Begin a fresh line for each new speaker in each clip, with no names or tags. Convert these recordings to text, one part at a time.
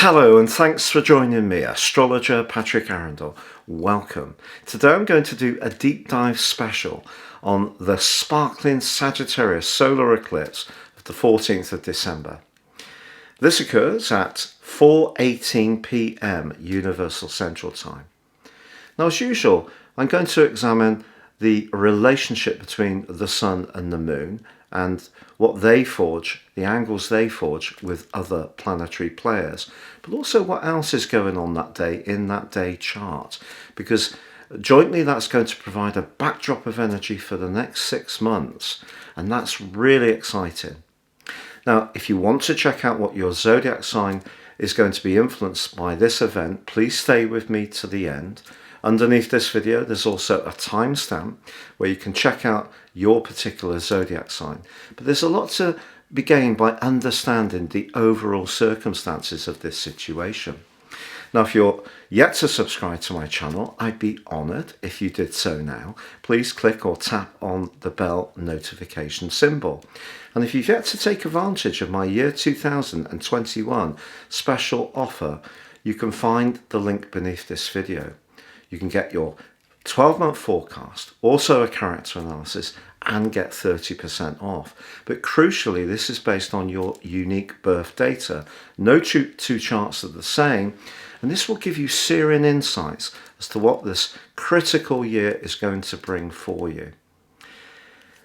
Hello and thanks for joining me, astrologer Patrick Arundell. Welcome. Today I'm going to do a deep dive special on the sparkling Sagittarius solar eclipse of the 14th of December. This occurs at 4:18 p.m. Universal Central Time. Now, as usual, I'm going to examine the relationship between the Sun and the Moon and what they forge, the angles they forge with other planetary players, but also what else is going on that day in that day chart, because jointly that's going to provide a backdrop of energy for the next 6 months, and that's really exciting. Now, if you want to check out what your zodiac sign is going to be influenced by this event, please stay with me to the end. Underneath this video, there's also a timestamp where you can check out your particular zodiac sign. But there's a lot to be gained by understanding the overall circumstances of this situation. Now, if you're yet to subscribe to my channel, I'd be honoured if you did so now. Please click or tap on the bell notification symbol. And if you've yet to take advantage of my year 2021 special offer, you can find the link beneath this video. You can get your 12-month forecast, also a character analysis, and get 30% off. But crucially, this is based on your unique birth data. No two charts are the same, and this will give you searing insights as to what this critical year is going to bring for you.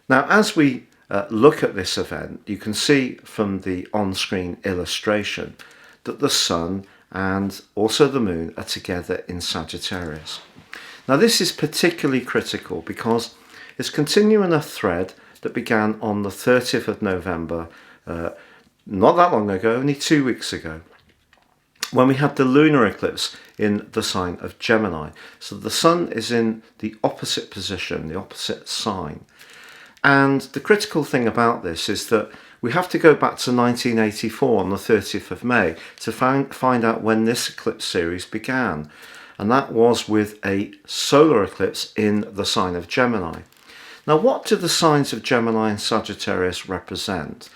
Now, as we look at this event, you can see from the on-screen illustration that the Sun and also the Moon are together in Sagittarius. Now, this is particularly critical because it's continuing a thread that began on the 30th of November, not that long ago, only 2 weeks ago, when we had the lunar eclipse in the sign of Gemini. So the Sun is in the opposite position, the opposite sign. And the critical thing about this is that we have to go back to 1984 on the 30th of May to find out when this eclipse series began. And that was with a solar eclipse in the sign of Gemini. Now, what do the signs of Gemini and Sagittarius represent?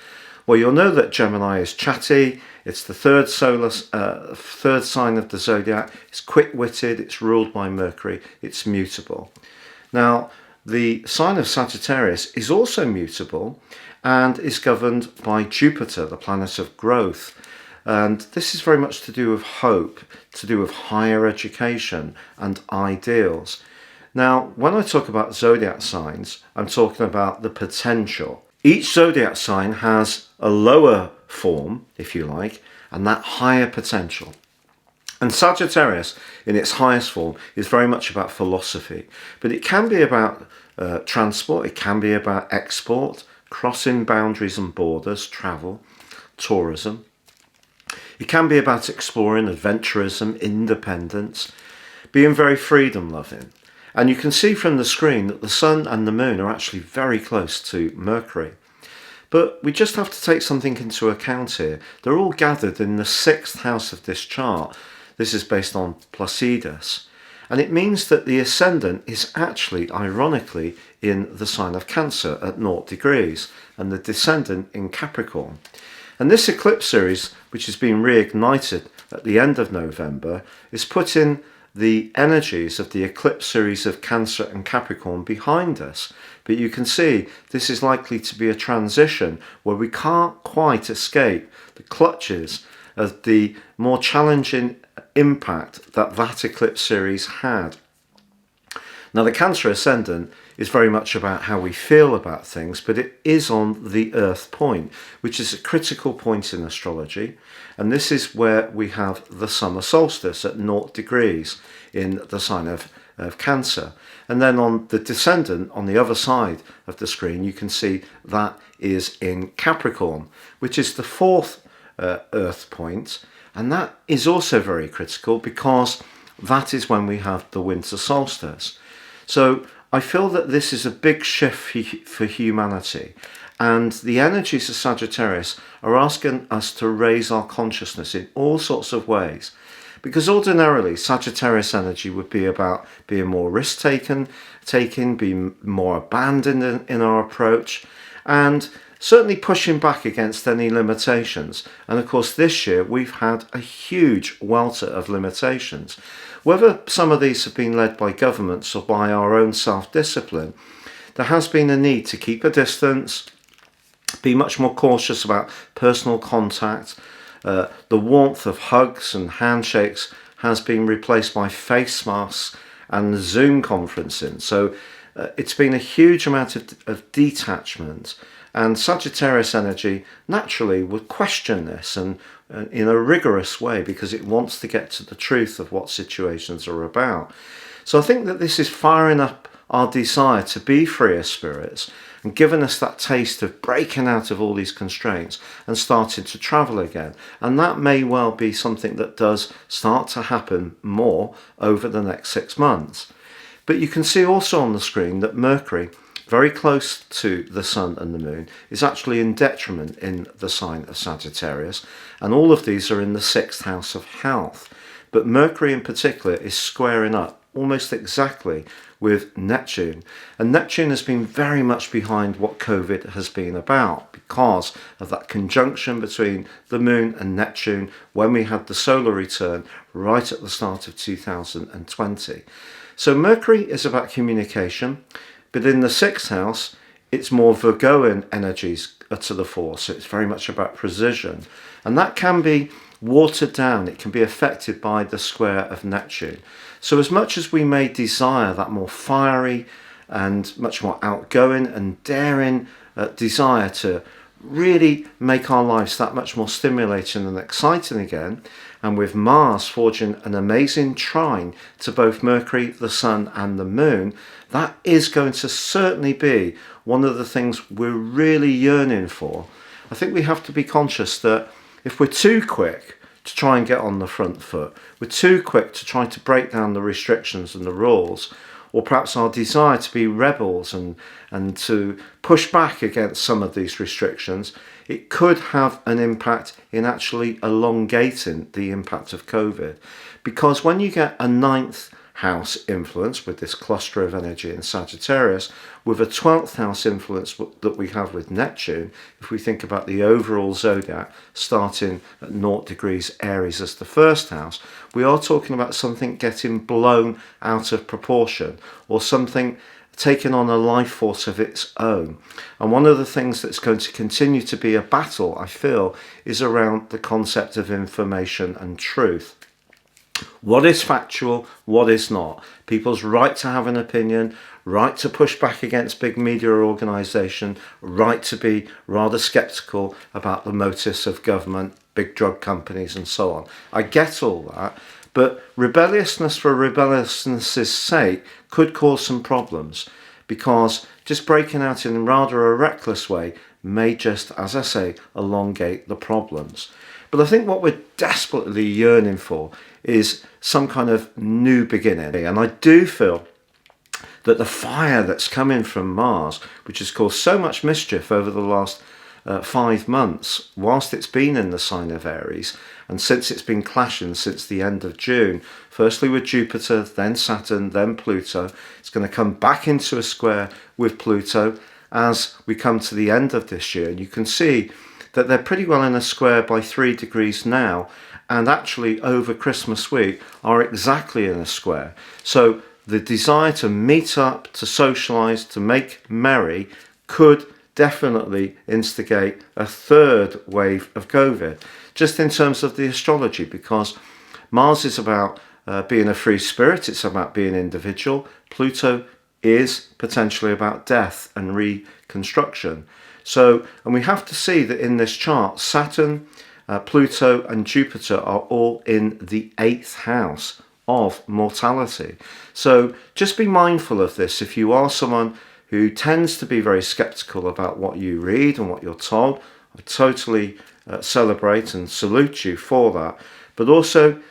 Well, you'll know that Gemini is chatty. It's the third sign of the zodiac. It's quick-witted. It's ruled by Mercury. It's mutable. Now, the sign of Sagittarius is also mutable and is governed by Jupiter, the planet of growth. And this is very much to do with hope, to do with higher education and ideals. Now, when I talk about zodiac signs, I'm talking about the potential. Each zodiac sign has a lower form, if you like, and that higher potential. And Sagittarius, in its highest form, is very much about philosophy. But it can be about transport, it can be about export, crossing boundaries and borders, travel, tourism. It can be about exploring, adventurism, independence, being very freedom-loving. And you can see from the screen that the Sun and the Moon are actually very close to Mercury. But we just have to take something into account here. They're all gathered in the 6th house of this chart. This is based on Placidus. And it means that the ascendant is actually, ironically, in the sign of Cancer at 0 degrees, and the descendant in Capricorn. And this eclipse series, which has been reignited at the end of November, is putting the energies of the eclipse series of Cancer and Capricorn behind us. But you can see this is likely to be a transition where we can't quite escape the clutches of the more challenging impact that eclipse series had. Now, the Cancer ascendant is very much about how we feel about things, but it is on the Earth point, which is a critical point in astrology. And this is where we have the summer solstice at 0 degrees in the sign of Cancer. And then on the descendant, on the other side of the screen, you can see that is in Capricorn, which is the 4th Earth point. And that is also very critical because that is when we have the winter solstice. So I feel that this is a big shift for humanity, and the energies of Sagittarius are asking us to raise our consciousness in all sorts of ways, because ordinarily Sagittarius energy would be about being more risk-taking, being more abandoned in our approach, and certainly pushing back against any limitations. And of course this year we've had a huge welter of limitations. Whether some of these have been led by governments or by our own self-discipline, there has been a need to keep a distance, be much more cautious about personal contact. The warmth of hugs and handshakes has been replaced by face masks and Zoom conferencing. So it's been a huge amount of detachment, and Sagittarius energy naturally would question this, and in a rigorous way, because it wants to get to the truth of what situations are about. So I think that this is firing up our desire to be freer spirits and giving us that taste of breaking out of all these constraints and starting to travel again. And that may well be something that does start to happen more over the next 6 months. But you can see also on the screen that Mercury, very close to the Sun and the Moon, is actually in detriment in the sign of Sagittarius, and all of these are in the 6th house of health. But Mercury in particular is squaring up almost exactly with Neptune, and Neptune has been very much behind what COVID has been about because of that conjunction between the Moon and Neptune when we had the solar return right at the start of 2020. So Mercury is about communication, but in the 6th house, it's more Virgoan energies are to the fore. So it's very much about precision. And that can be watered down. It can be affected by the square of Neptune. So as much as we may desire that more fiery and much more outgoing and daring desire to really make our lives that much more stimulating and exciting again, and with Mars forging an amazing trine to both Mercury, the Sun and the Moon, that is going to certainly be one of the things we're really yearning for. I think we have to be conscious that if we're too quick to try and get on the front foot, we're too quick to try to break down the restrictions and the rules, or perhaps our desire to be rebels and to push back against some of these restrictions, it could have an impact in actually elongating the impact of COVID. Because when you get a 9th house influence with this cluster of energy in Sagittarius, with a 12th house influence that we have with Neptune, if we think about the overall zodiac starting at 0 degrees Aries as the 1st house, we are talking about something getting blown out of proportion, or something taking on a life force of its own. And one of the things that's going to continue to be a battle, I feel, is around the concept of information and truth. What is factual, what is not? People's right to have an opinion, right to push back against big media organisation, right to be rather sceptical about the motives of government, big drug companies and so on. I get all that, but rebelliousness for rebelliousness' sake could cause some problems, because just breaking out in rather a reckless way may just, as I say, elongate the problems. But I think what we're desperately yearning for is some kind of new beginning. And I do feel that the fire that's coming from Mars, which has caused so much mischief over the last 5 months, whilst it's been in the sign of Aries, and since it's been clashing since the end of June, firstly with Jupiter, then Saturn, then Pluto, it's going to come back into a square with Pluto as we come to the end of this year. And you can see that they're pretty well in a square by 3 degrees now, and actually over Christmas week are exactly in a square. So the desire to meet up, to socialise, to make merry could definitely instigate a 3rd wave of COVID, just in terms of the astrology, because Mars is about being a free spirit, it's about being individual. Pluto is potentially about death and reconstruction. So, and we have to see that in this chart, Saturn, Pluto and Jupiter are all in the 8th house of mortality. So just be mindful of this. If you are someone who tends to be very skeptical about what you read and what you're told, I totally celebrate and salute you for that. But also,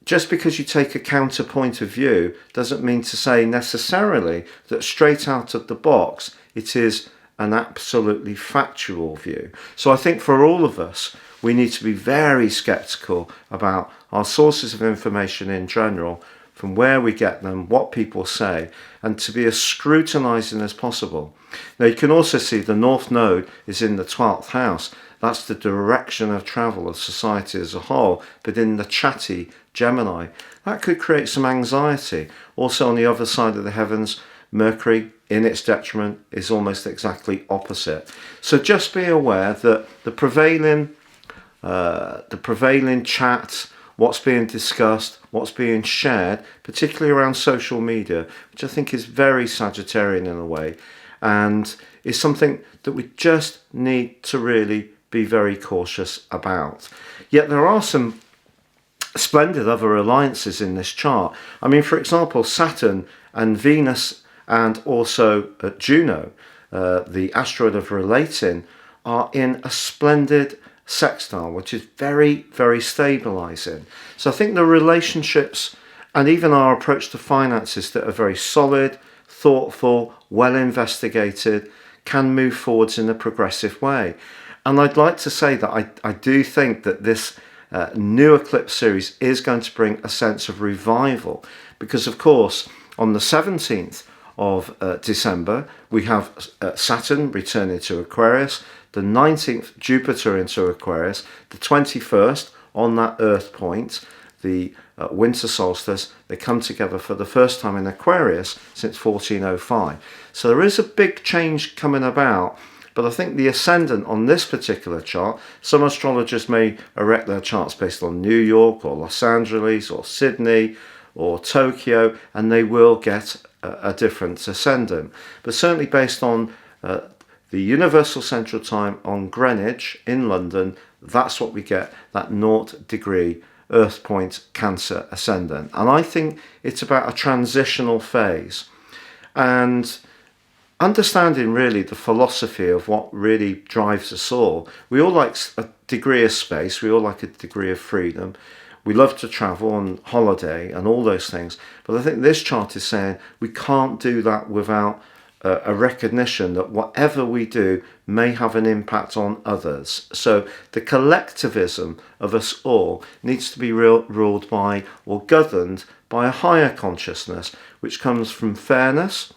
just because you take a counterpoint of view doesn't mean to say necessarily that straight out of the box it is an absolutely factual view. So I think for all of us, we need to be very skeptical about our sources of information in general, from where we get them, what people say, and to be as scrutinizing as possible. Now you can also see the North Node is in the 12th house. That's the direction of travel of society as a whole, but in the chatty Gemini. That could create some anxiety. Also on the other side of the heavens, Mercury, in its detriment, is almost exactly opposite. So just be aware that the prevailing chat, what's being discussed, what's being shared, particularly around social media, which I think is very Sagittarian in a way, and is something that we just need to really be very cautious about. Yet there are some splendid other alliances in this chart. I mean, for example, Saturn and Venus and also Juno, the asteroid of relating, are in a splendid sextile, which is very, very stabilizing. So I think the relationships and even our approach to finances that are very solid, thoughtful, well investigated, can move forwards in a progressive way. And I'd like to say that I do think that this new eclipse series is going to bring a sense of revival, because of course on the 17th of December we have Saturn returning to Aquarius, the 19th Jupiter into Aquarius, the 21st on that Earth point, the winter solstice. They come together for the first time in Aquarius since 1405. So there is a big change coming about. But I think the ascendant on this particular chart, some astrologers may erect their charts based on New York or Los Angeles or Sydney or Tokyo, and they will get a different ascendant. But certainly based on the Universal Central Time on Greenwich in London, that's what we get, that 0° Earth point Cancer ascendant. And I think it's about a transitional phase. And understanding really the philosophy of what really drives us all. We all like a degree of space, we all like a degree of freedom. We love to travel on holiday and all those things. But I think this chart is saying we can't do that without a recognition that whatever we do may have an impact on others. So the collectivism of us all needs to be ruled by or governed by a higher consciousness, which comes from fairness,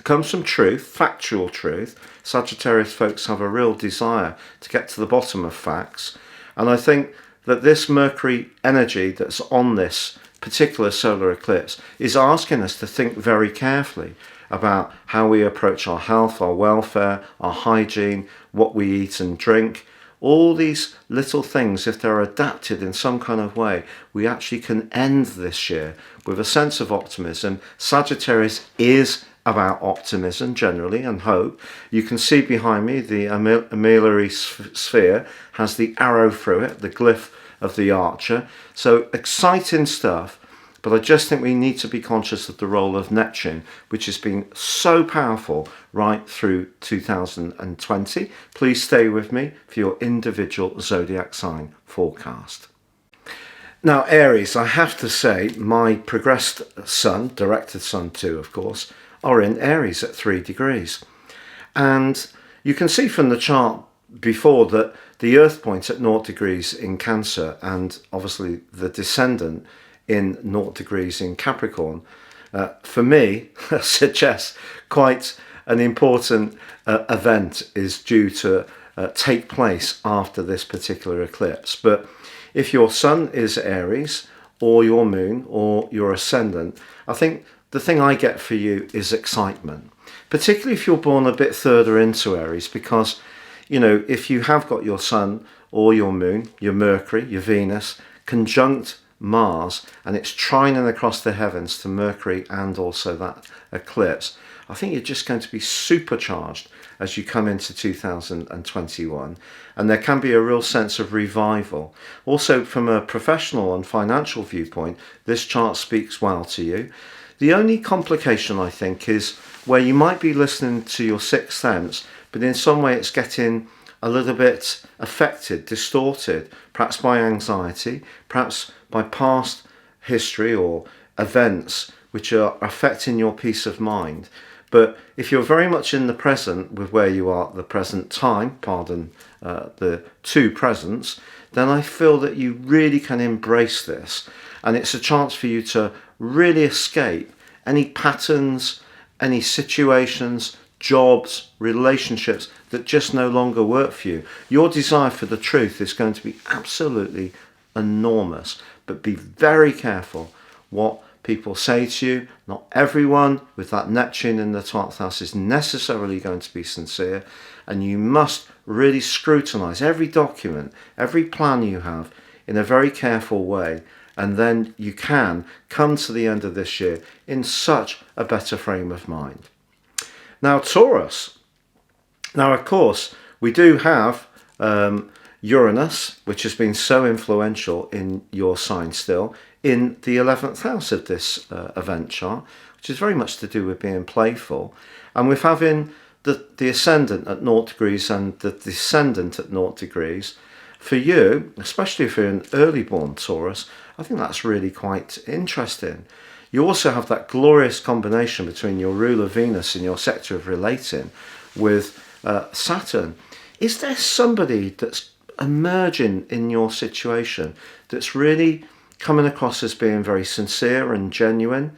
comes from truth, factual truth. Sagittarius folks have a real desire to get to the bottom of facts. And I think that this Mercury energy that's on this particular solar eclipse is asking us to think very carefully about how we approach our health, our welfare, our hygiene, what we eat and drink. All these little things, if they're adapted in some kind of way, we actually can end this year with a sense of optimism. Sagittarius is about optimism generally and hope. You can see behind me the ameliorary sphere has the arrow through it, the glyph of the archer. So exciting stuff, but I just think we need to be conscious of the role of Neptune, which has been so powerful right through 2020. Please stay with me for your individual zodiac sign forecast. Now Aries, I have to say my progressed sun, directed sun too of course, are in Aries at 3°. And you can see from the chart before that the Earth point at 0° in Cancer, and obviously the descendant in 0° in Capricorn, for me suggests quite an important event is due to take place after this particular eclipse. But if your sun is Aries, or your moon, or your ascendant, I think the thing I get for you is excitement, particularly if you're born a bit further into Aries, because, you know, if you have got your sun or your moon, your Mercury, your Venus, conjunct Mars, and it's trining across the heavens to Mercury and also that eclipse, I think you're just going to be supercharged as you come into 2021, and there can be a real sense of revival. Also from a professional and financial viewpoint, this chart speaks well to you. The only complication, I think, is where you might be listening to your sixth sense, but in some way it's getting a little bit affected, distorted, perhaps by anxiety, perhaps by past history or events which are affecting your peace of mind. But if you're very much in the present with where you are at the present time, pardon the two presents, then I feel that you really can embrace this. And it's a chance for you to really escape any patterns, any situations, jobs, relationships that just no longer work for you. Your desire for the truth is going to be absolutely enormous, but be very careful what people say to you. Not everyone with that Neptune in the 12th house is necessarily going to be sincere, and you must really scrutinize every document, every plan you have in a very careful way, and then you can come to the end of this year in such a better frame of mind. Now, Taurus. Now, of course, we do have Uranus, which has been so influential in your sign still, in the 11th house of this event chart, which is very much to do with being playful. And we're having the ascendant at 0 degrees and the descendant at 0 degrees. For you, especially if you're an early born Taurus, I think that's really quite interesting. You also have that glorious combination between your ruler Venus and your sector of relating with Saturn. Is there somebody that's emerging in your situation that's really coming across as being very sincere and genuine?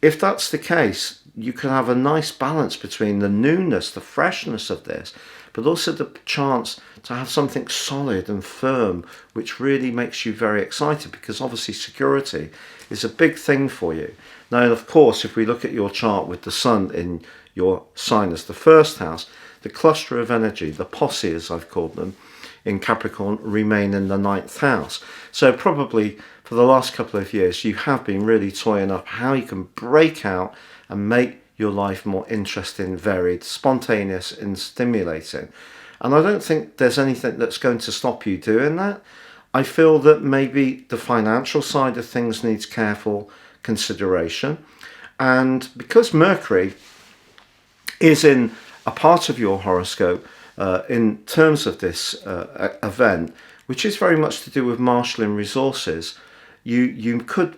If that's the case, you can have a nice balance between the newness, the freshness of this, but also the chance to have something solid and firm, which really makes you very excited, because obviously security is a big thing for you. Now, of course, if we look at your chart with the sun in your sign as the first house, the cluster of energy, the posse as I've called them, in Capricorn remain in the 9th house. So probably for the last couple of years, you have been really toying up how you can break out and make your life more interesting, varied, spontaneous and stimulating. And I don't think there's anything that's going to stop you doing that. I feel that maybe the financial side of things needs careful consideration. And because Mercury is in a part of your horoscope in terms of this event, which is very much to do with marshalling resources, you could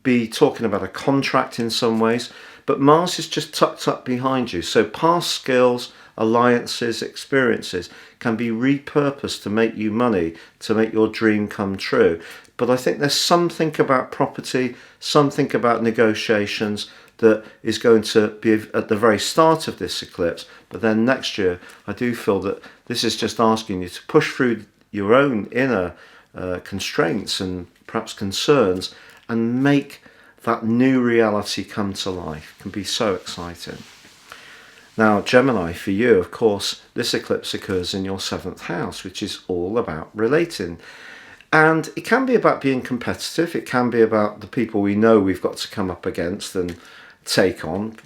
be talking about a contract in some ways, but Mars is just tucked up behind you. So past skills, alliances, experiences can be repurposed to make you money, to make your dream come true. But I think there's something about property, something about negotiations that is going to be at the very start of this eclipse. But then next year, I do feel that this is just asking you to push through your own inner constraints and perhaps concerns and make that new reality come to life. It can be so exciting. Now, Gemini, for you, of course, this eclipse occurs in your 7th house, which is all about relating. And it can be about being competitive. It can be about the people we know we've got to come up against and take on,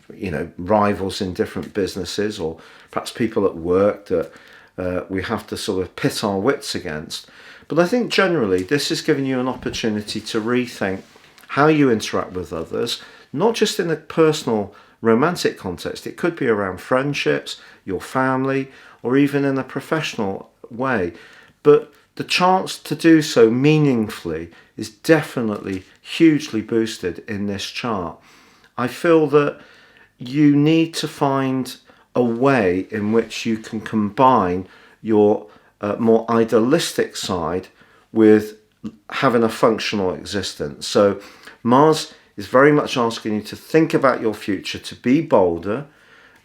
rivals in different businesses, or perhaps people at work that we have to sort of pit our wits against. But I think generally this is giving you an opportunity to rethink how you interact with others, not just in a personal romantic context. It could be around friendships, your family, or even in a professional way. But the chance to do so meaningfully is definitely hugely boosted in this chart. I feel that you need to find a way in which you can combine your more idealistic side with having a functional existence. So Mars is very much asking you to think about your future, to be bolder,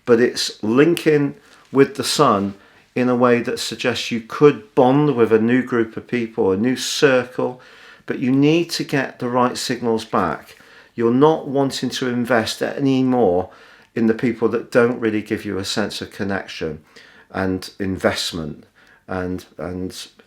but it's linking with the sun in a way that suggests you could bond with a new group of people, a new circle, but you need to get the right signals back. You're not wanting to invest any more in the people that don't really give you a sense of connection and investment and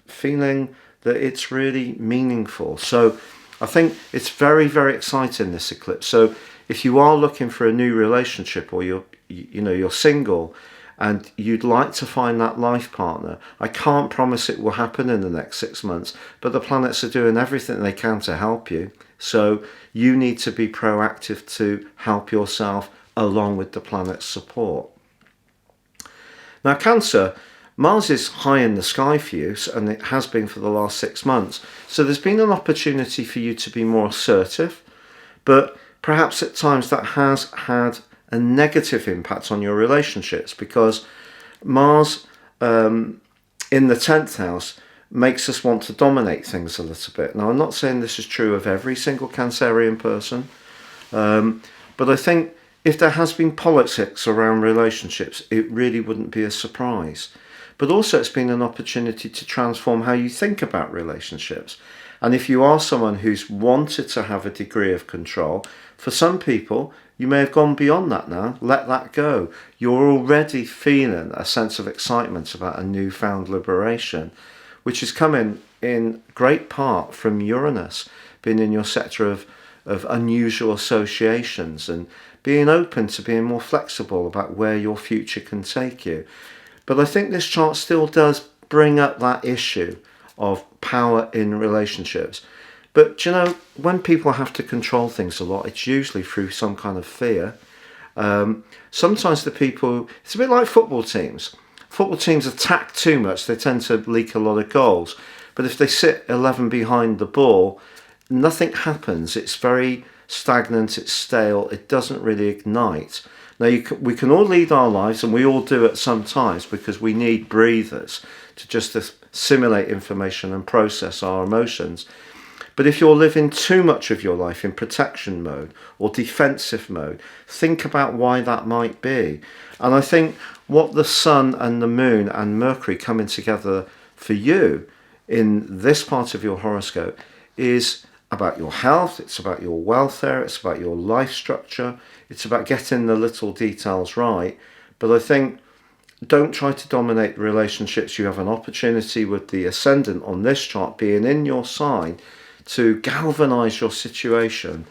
feeling that it's really meaningful. So I think it's very, very exciting, this eclipse. So if you are looking for a new relationship, or you're single and you'd like to find that life partner, I can't promise it will happen in the next 6 months, but the planets are doing everything they can to help you. So you need to be proactive to help yourself along with the planet's support. Now, Cancer, Mars is high in the sky for you, and it has been for the last 6 months. So there's been an opportunity for you to be more assertive, but perhaps at times that has had a negative impact on your relationships, because Mars in the 10th house makes us want to dominate things a little bit. Now, I'm not saying this is true of every single Cancerian person, But I think if there has been politics around relationships, it really wouldn't be a surprise. But also it's been an opportunity to transform how you think about relationships. And if you are someone who's wanted to have a degree of control, for some people, you may have gone beyond that now. Let that go. You're already feeling a sense of excitement about a newfound liberation, which is coming in great part from Uranus being in your sector of unusual associations and being open to being more flexible about where your future can take you. But I think this chart still does bring up that issue of power in relationships. But you know, when people have to control things a lot, it's usually through some kind of fear. Sometimes the people, it's a bit like football teams. Football teams attack too much, they tend to leak a lot of goals. But if they sit 11 behind the ball, nothing happens. It's very stagnant, it's stale, it doesn't really ignite. Now we can all lead our lives, and we all do at some times, because we need breathers to just assimilate information and process our emotions. But if you're living too much of your life in protection mode or defensive mode, think about why that might be. And I think what the sun and the moon and Mercury coming together for you in this part of your horoscope is about your health, it's about your welfare, it's about your life structure, it's about getting the little details right. But I think don't try to dominate the relationships. You have an opportunity with the ascendant on this chart being in your sign to galvanize your situation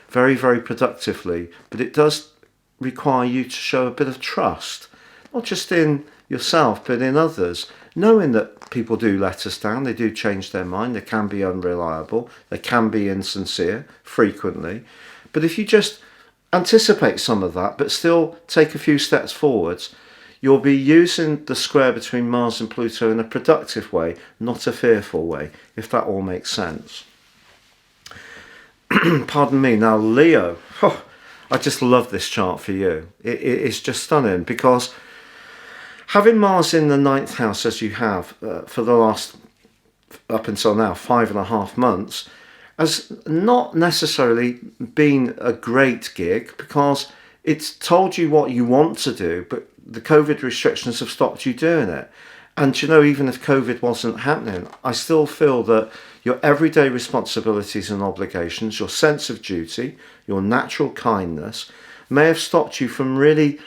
very, very productively. But it does require you to show a bit of trust, not just in yourself, but in others, knowing that people do let us down, they do change their mind, they can be unreliable, they can be insincere frequently. But if you just anticipate some of that, but still take a few steps forwards, you'll be using the square between Mars and Pluto in a productive way, not a fearful way, if that all makes sense. Pardon me. Now, Leo, I just love this chart for you. It's just stunning, because having Mars in the 9th house as you have for the last, up until now, 5.5 months, has not necessarily been a great gig, because it's told you what you want to do, but the COVID restrictions have stopped you doing it. And you know, even if COVID wasn't happening, I still feel that your everyday responsibilities and obligations, your sense of duty, your natural kindness may have stopped you from really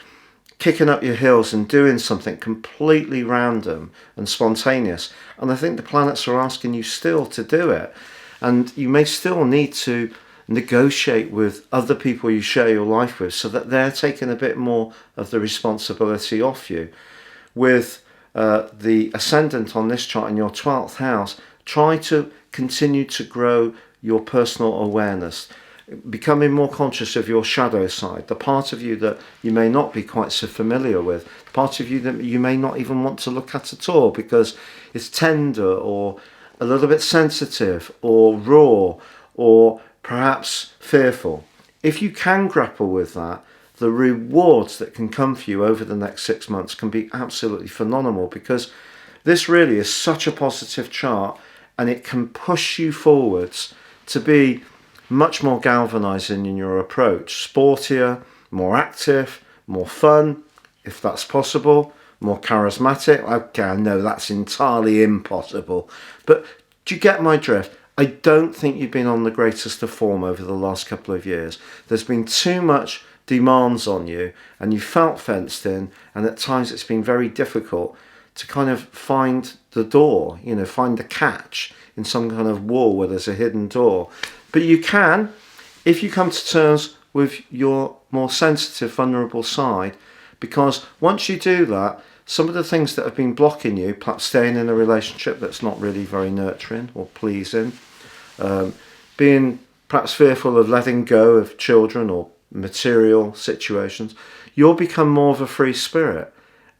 kicking up your heels and doing something completely random and spontaneous. And I think the planets are asking you still to do it. And you may still need to negotiate with other people you share your life with, so that they're taking a bit more of the responsibility off you. With the ascendant on this chart in your 12th house, try to continue to grow your personal awareness, becoming more conscious of your shadow side, the part of you that you may not be quite so familiar with, the part of you that you may not even want to look at all because it's tender or a little bit sensitive or raw or perhaps fearful. If you can grapple with that, the rewards that can come for you over the next 6 months can be absolutely phenomenal, because this really is such a positive chart, and it can push you forwards to be much more galvanizing in your approach, sportier, more active, more fun, if that's possible, more charismatic. Okay, I know that's entirely impossible, but do you get my drift? I don't think you've been on the greatest of form over the last couple of years. There's been too much demands on you, and you felt fenced in, and at times it's been very difficult to kind of find the door, you know, find the catch in some kind of wall where there's a hidden door. But you can, if you come to terms with your more sensitive, vulnerable side, because once you do that, some of the things that have been blocking you, perhaps staying in a relationship that's not really very nurturing or pleasing, being perhaps fearful of letting go of children or material situations, you'll become more of a free spirit.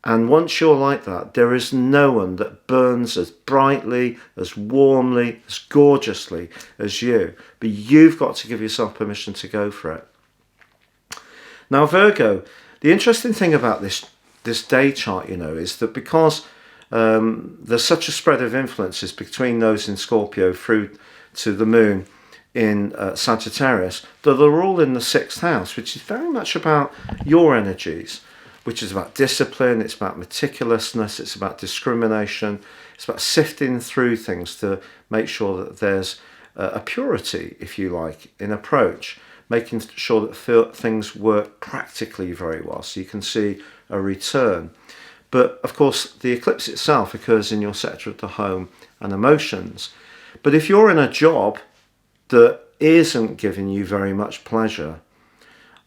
And once you're like that, there is no one that burns as brightly, as warmly, as gorgeously as you. But you've got to give yourself permission to go for it. Now, Virgo, the interesting thing about this day chart, you know, is that because there's such a spread of influences between those in Scorpio through to the moon in Sagittarius that are all in the 6th house, which is very much about your energies, which is about discipline, it's about meticulousness, it's about discrimination, it's about sifting through things to make sure that there's a purity, if you like, in approach, making sure that things work practically very well so you can see a return. But of course, the eclipse itself occurs in your sector of the home and emotions. But if you're in a job that isn't giving you very much pleasure,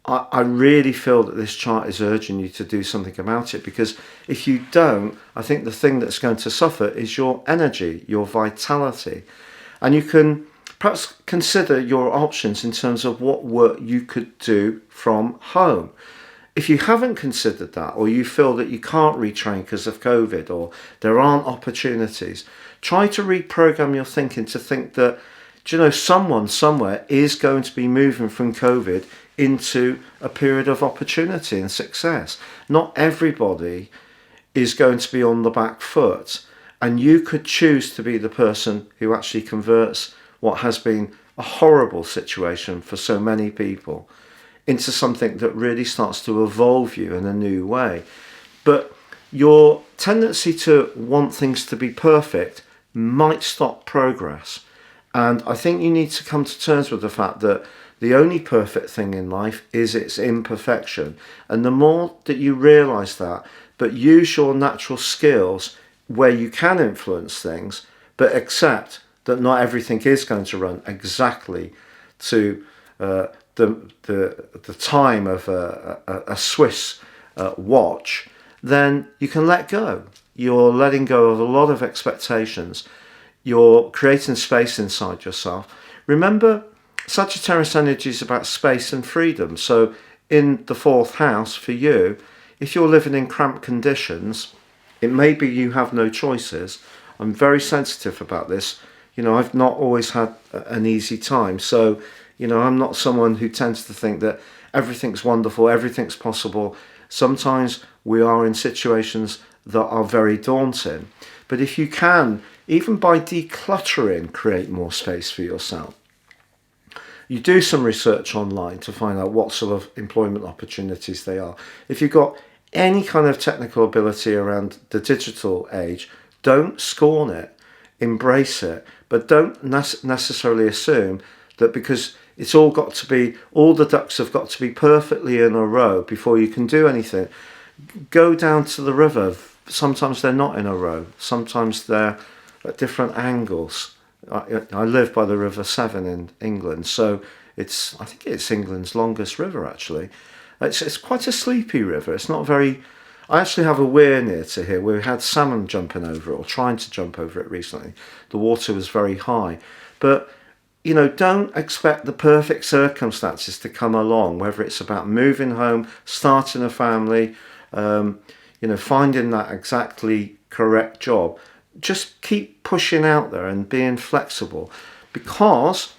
I really feel that this chart is urging you to do something about it, because if you don't, I think the thing that's going to suffer is your energy, your vitality. And you can perhaps consider your options in terms of what work you could do from home. If you haven't considered that, or you feel that you can't retrain because of COVID, or there aren't opportunities, try to reprogram your thinking to think that, do you know, someone somewhere is going to be moving from COVID into a period of opportunity and success. Not everybody is going to be on the back foot, and you could choose to be the person who actually converts what has been a horrible situation for so many people into something that really starts to evolve you in a new way. But your tendency to want things to be perfect might stop progress. And I think you need to come to terms with the fact that the only perfect thing in life is its imperfection. And the more that you realise that, but use your natural skills where you can influence things, but accept that not everything is going to run exactly to the time of a Swiss watch, then you can let go. You're letting go of a lot of expectations. You're creating space inside yourself. Remember, Sagittarius energy is about space and freedom. So in the 4th house for you, if you're living in cramped conditions, it may be you have no choices. I'm very sensitive about this. You know, I've not always had an easy time. So, you know, I'm not someone who tends to think that everything's wonderful, everything's possible. Sometimes we are in situations that are very daunting. But if you can, even by decluttering, create more space for yourself. You do some research online to find out what sort of employment opportunities they are. If you've got any kind of technical ability around the digital age, don't scorn it, embrace it, but don't necessarily assume that because it's all the ducks have got to be perfectly in a row before you can do anything. Go down to the river. Sometimes they're not in a row. Sometimes they're at different angles. I live by the River Severn in England, so I think it's England's longest river actually. It's quite a sleepy river. It's not very. I actually have a weir near to here. We had salmon jumping over it, or trying to jump over it recently. The water was very high, but you know, don't expect the perfect circumstances to come along. Whether it's about moving home, starting a family, you know, finding that exactly correct job. Just keep pushing out there and being flexible, because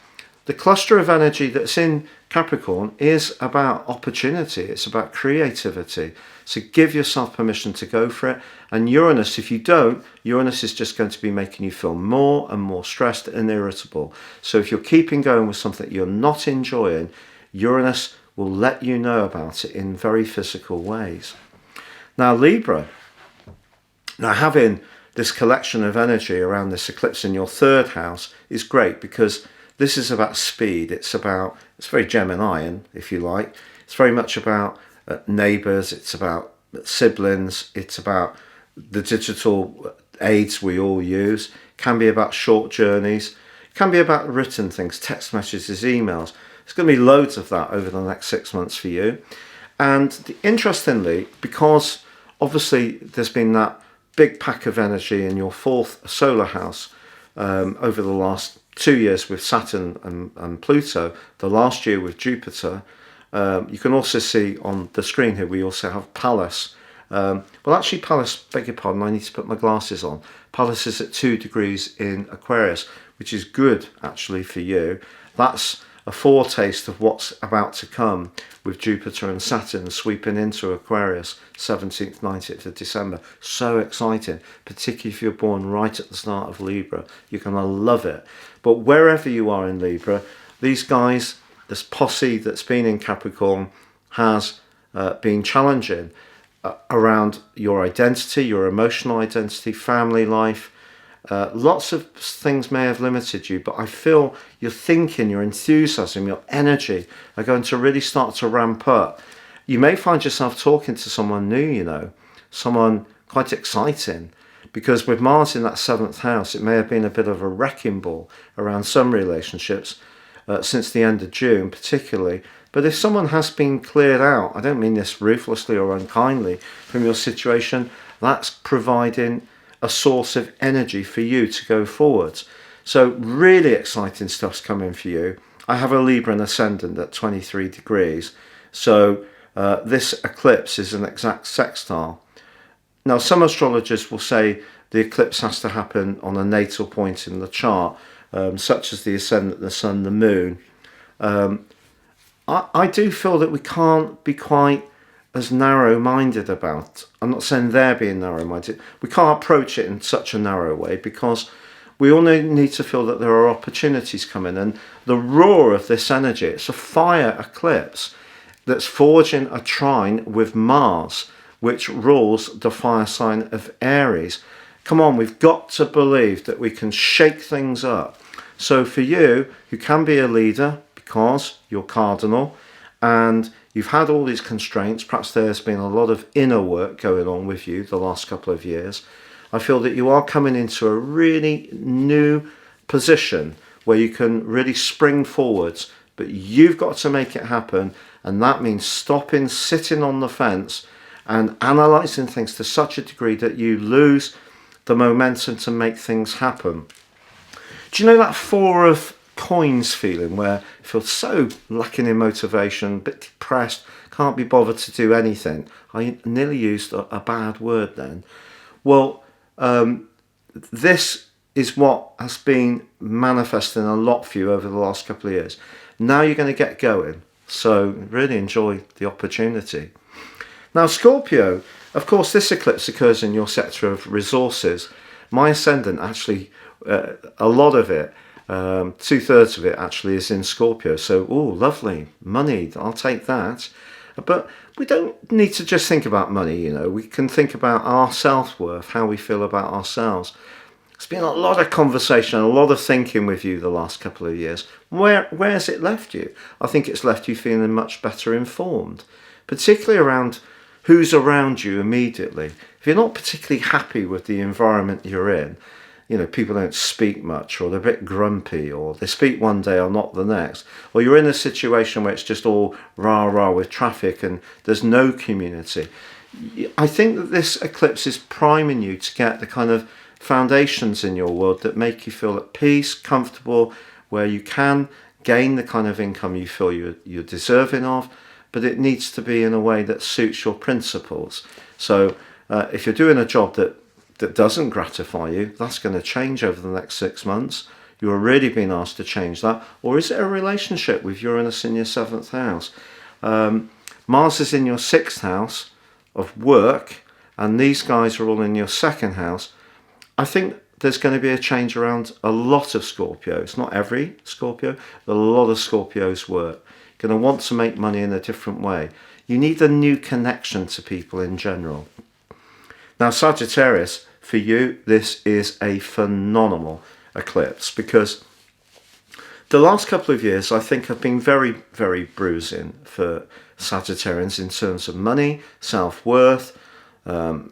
the cluster of energy that's in Capricorn is about opportunity. It's about creativity. So give yourself permission to go for it. And Uranus, if you don't, Uranus is just going to be making you feel more and more stressed and irritable. So if you're keeping going with something you're not enjoying, Uranus will let you know about it in very physical ways. Now, Libra. Now, having this collection of energy around this eclipse in your 3rd house is great, because this is about speed. It's very Geminian, if you like. It's very much about neighbours. It's about siblings. It's about the digital aids we all use. It can be about short journeys. It can be about written things, text messages, emails. There's going to be loads of that over the next 6 months for you. And interestingly, because obviously there's been that big pack of energy in your 4th solar house over the last 2 years with Saturn and Pluto, the last year with Jupiter. You can also see on the screen here, we also have Pallas. Well, actually, Pallas, beg your pardon, I need to put my glasses on. Pallas is at 2 degrees in Aquarius, which is good actually for you. That's a foretaste of what's about to come with Jupiter and Saturn sweeping into Aquarius 17th, 19th of December. So exciting, particularly if you're born right at the start of Libra. You're going to love it. But wherever you are in Libra, these guys, this posse that's been in Capricorn, has been challenging around your identity, your emotional identity, family life. Lots of things may have limited you, but I feel your thinking, your enthusiasm, your energy are going to really start to ramp up. You may find yourself talking to someone new, someone quite exciting, because with Mars in that 7th house, it may have been a bit of a wrecking ball around some relationships since the end of June particularly. But if someone has been cleared out, I don't mean this ruthlessly or unkindly, from your situation, that's providing a source of energy for you to go forwards. So really exciting stuff's coming for you. I have a Libra ascendant at 23 degrees. So this eclipse is an exact sextile. Now, some astrologers will say the eclipse has to happen on a natal point in the chart, such as the ascendant, the sun, the moon. I do feel that we can't be quite as narrow-minded about. I'm not saying they're being narrow-minded. We can't approach it in such a narrow way, because we all need to feel that there are opportunities coming. And the roar of this energy, it's a fire eclipse that's forging a trine with Mars, which rules the fire sign of Aries. Come on, we've got to believe that we can shake things up. So for you, who can be a leader because you're cardinal and you've had all these constraints, perhaps there's been a lot of inner work going on with you the last couple of years, I feel that you are coming into a really new position where you can really spring forwards, but you've got to make it happen. And that means stopping, sitting on the fence and analysing things to such a degree that you lose the momentum to make things happen. Do you know that 4 of coins feeling where you feel so lacking in motivation, a bit depressed, can't be bothered to do anything? I nearly used a bad word then. Well, this is what has been manifesting a lot for you over the last couple of years. Now you're going to get going. So really enjoy the opportunity. Now, Scorpio, of course, this eclipse occurs in your sector of resources. My ascendant, actually, a lot of it, 2/3 of it actually is in Scorpio. So, oh, lovely, money, I'll take that. But we don't need to just think about money, we can think about our self-worth, how we feel about ourselves. It's been a lot of conversation, a lot of thinking with you the last couple of years. Where's it left you? I think it's left you feeling much better informed, particularly around who's around you immediately. If you're not particularly happy with the environment you're in, people don't speak much, or they're a bit grumpy, or they speak one day or not the next, or you're in a situation where it's just all rah-rah with traffic and there's no community. I think that this eclipse is priming you to get the kind of foundations in your world that make you feel at peace, comfortable, where you can gain the kind of income you feel you're deserving of, but it needs to be in a way that suits your principles. So if you're doing a job that doesn't gratify you, that's going to change over the next 6 months. You're already being asked to change that. Or is it a relationship with Uranus in your 7th house? Mars is in your 6th house of work, and these guys are all in your 2nd house. I think there's going to be a change around a lot of Scorpios. Not every Scorpio, but a lot of Scorpios work. You're going to want to make money in a different way. You need a new connection to people in general. Now, Sagittarius, for you, this is a phenomenal eclipse, because the last couple of years, I think, have been very, very bruising for Sagittarians in terms of money, self-worth,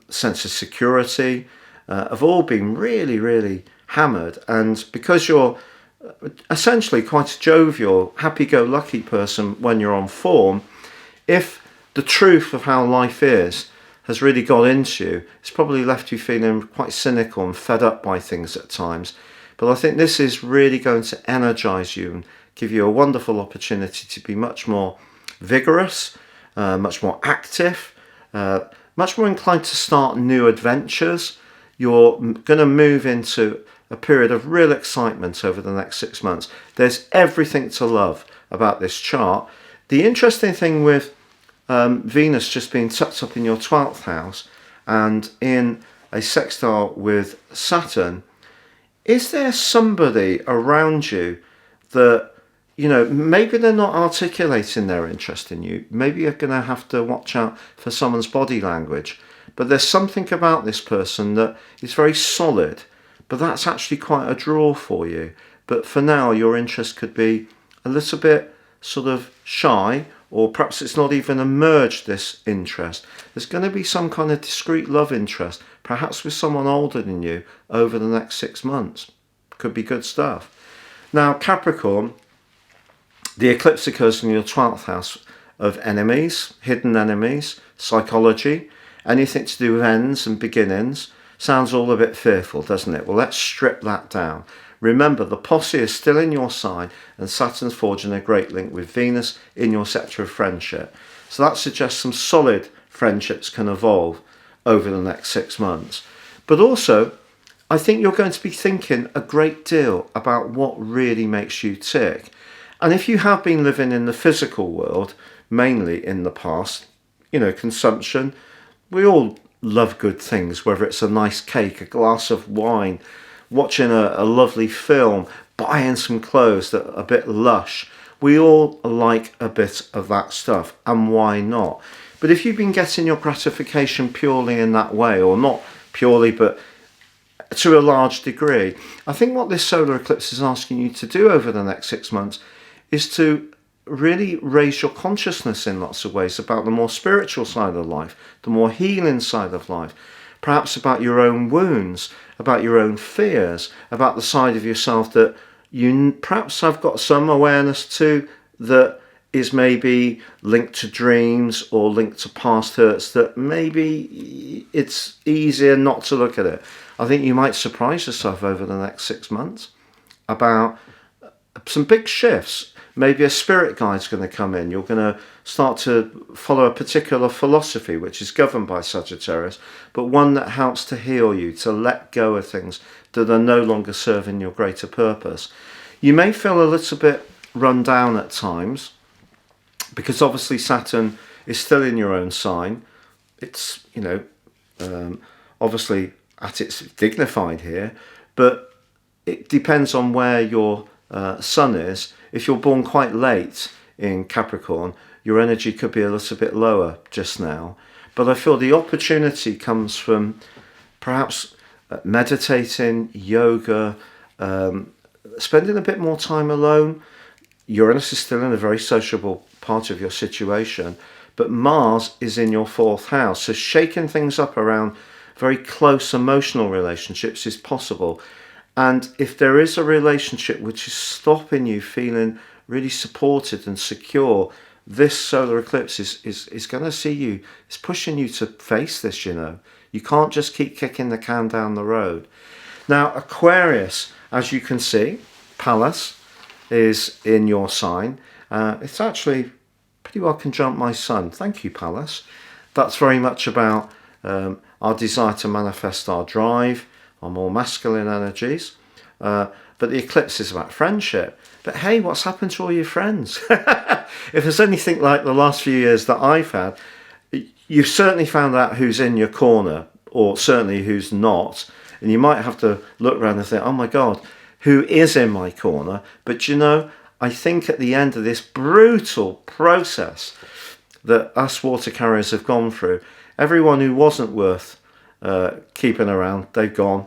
sense of security, have all been really, really hammered. And because you're essentially quite a jovial, happy-go-lucky person when you're on form, if the truth of how life is has really got into you, it's probably left you feeling quite cynical and fed up by things at times. But I think this is really going to energize you and give you a wonderful opportunity to be much more vigorous, much more active, much more inclined to start new adventures. You're going to move into a period of real excitement over the next 6 months. There's everything to love about this chart. The interesting thing with Venus just being tucked up in your 12th house and in a sextile with Saturn, is there somebody around you that you know, maybe they're not articulating their interest in you. Maybe you're going to have to watch out for someone's body language. But there's something about this person that is very solid, but that's actually quite a draw for you. But for now, your interest could be a little bit sort of shy, or perhaps it's not even emerged, this interest. There's going to be some kind of discreet love interest, perhaps with someone older than you, over the next 6 months. Could be good stuff. Now, Capricorn, the eclipse occurs in your 12th house of enemies, hidden enemies, psychology, anything to do with ends and beginnings. Sounds all a bit fearful, doesn't it? Well, let's strip that down. Remember, the posse is still in your sign, and Saturn's forging a great link with Venus in your sector of friendship. So that suggests some solid friendships can evolve over the next 6 months. But also, I think you're going to be thinking a great deal about what really makes you tick. And if you have been living in the physical world, mainly in the past, you know, consumption, we all love good things, whether it's a nice cake, a glass of wine, watching a lovely film, buying some clothes that are a bit lush. We all like a bit of that stuff, and why not? But if you've been getting your gratification purely in that way, or not purely, but to a large degree, I think what this solar eclipse is asking you to do over the next 6 months is to really raise your consciousness in lots of ways about the more spiritual side of life, the more healing side of life, perhaps about your own wounds, about your own fears, about the side of yourself that you perhaps have got some awareness to, that is maybe linked to dreams or linked to past hurts, that maybe it's easier not to look at it. I think you might surprise yourself over the next 6 months about some big shifts. Maybe a spirit guide's going to come in. You're going to start to follow a particular philosophy which is governed by Sagittarius, but one that helps to heal you, to let go of things that are no longer serving your greater purpose. You may feel a little bit run down at times, because obviously Saturn is still in your own sign. It's, you know, obviously at its dignified here, but it depends on where your sun is. If you're born quite late in Capricorn, your energy could be a little bit lower just now. But I feel the opportunity comes from perhaps meditating, yoga, spending a bit more time alone. Uranus is still in a very sociable part of your situation, but Mars is in your 4th house. So shaking things up around very close emotional relationships is possible. And if there is a relationship which is stopping you feeling really supported and secure, this solar eclipse is going to see you, it's pushing you to face this, you know. You can't just keep kicking the can down the road. Now, Aquarius, as you can see, Pallas is in your sign. It's actually pretty well conjunct my sun. Thank you, Pallas. That's very much about our desire to manifest our drive, our more masculine energies. But the eclipse is about friendship. But hey, what's happened to all your friends? If there's anything like the last few years that I've had, you've certainly found out who's in your corner, or certainly who's not. And you might have to look around and think, oh my God, who is in my corner? But you know, I think at the end of this brutal process that us water carriers have gone through, everyone who wasn't worth keeping around, they've gone.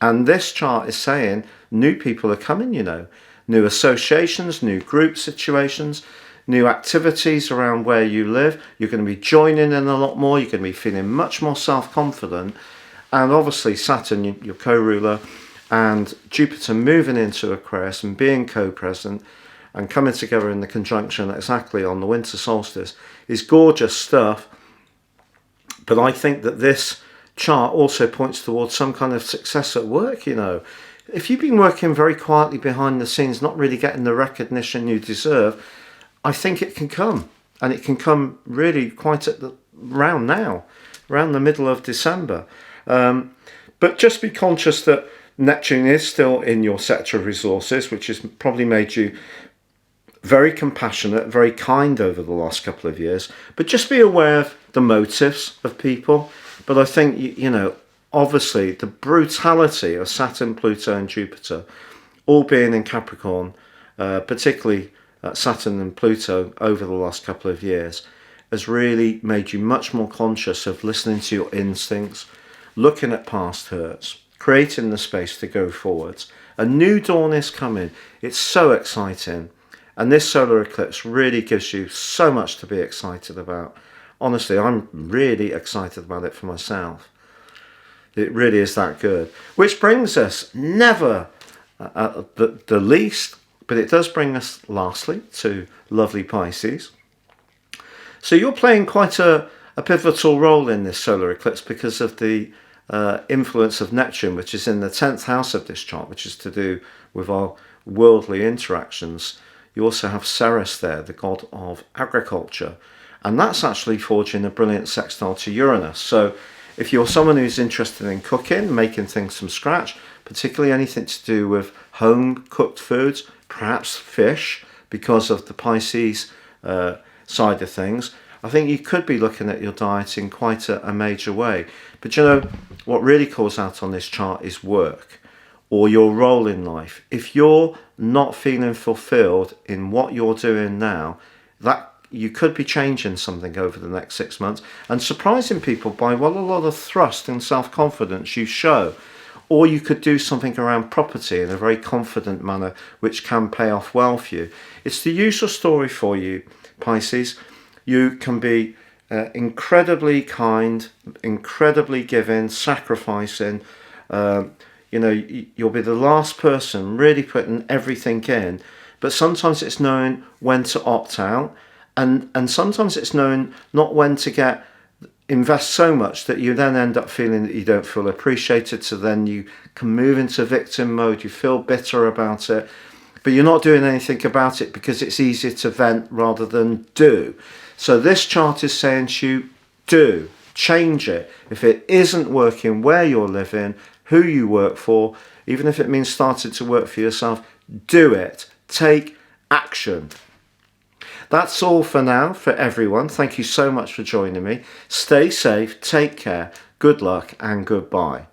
And this chart is saying new people are coming, you know, new associations, new group situations, new activities around where you live. You're going to be joining in a lot more. You're going to be feeling much more self-confident. And obviously Saturn, your co-ruler, and Jupiter moving into Aquarius and being co-present and coming together in the conjunction exactly on the winter solstice is gorgeous stuff. But I think that this chart also points towards some kind of success at work, you know. If you've been working very quietly behind the scenes, not really getting the recognition you deserve, I think it can come. And it can come really quite at the round now, around the middle of December. But just be conscious that Neptune is still in your sector of resources, which has probably made you very compassionate, very kind over the last couple of years. But just be aware of the motives of people. But I think, you know, obviously the brutality of Saturn, Pluto and Jupiter all being in Capricorn particularly Saturn and Pluto over the last couple of years, has really made you much more conscious of listening to your instincts, looking at past hurts, creating the space to go forwards. A new dawn is coming. It's so exciting. And this solar eclipse really gives you so much to be excited about. Honestly, I'm really excited about it for myself. It really is that good. Which brings us, never at the least, but it does bring us lastly to lovely Pisces. So you're playing quite a pivotal role in this solar eclipse because of the influence of Neptune, which is in the 10th house of this chart, which is to do with our worldly interactions. You also have Ceres there, the god of agriculture, and that's actually forging a brilliant sextile to Uranus. So if you're someone who's interested in cooking, making things from scratch, particularly anything to do with home cooked foods, perhaps fish, because of the Pisces side of things, I think you could be looking at your diet in quite a major way. But you know, what really calls out on this chart is work, or your role in life. If you're not feeling fulfilled in what you're doing now, that you could be changing something over the next 6 months and surprising people by what a lot of thrust and self-confidence you show. Or you could do something around property in a very confident manner, which can pay off well for you. It's the usual story for you, Pisces. You can be incredibly kind, incredibly giving, sacrificing. You know, you'll be the last person really putting everything in. But sometimes it's knowing when to opt out. And sometimes it's knowing not when to invest so much that you then end up feeling that you don't feel appreciated. So then you can move into victim mode. You feel bitter about it, but you're not doing anything about it because it's easier to vent rather than do. So this chart is saying to you, do, change it. If it isn't working where you're living, who you work for, even if it means starting to work for yourself, do it. Take action. That's all for now for everyone. Thank you so much for joining me. Stay safe, take care, good luck and goodbye.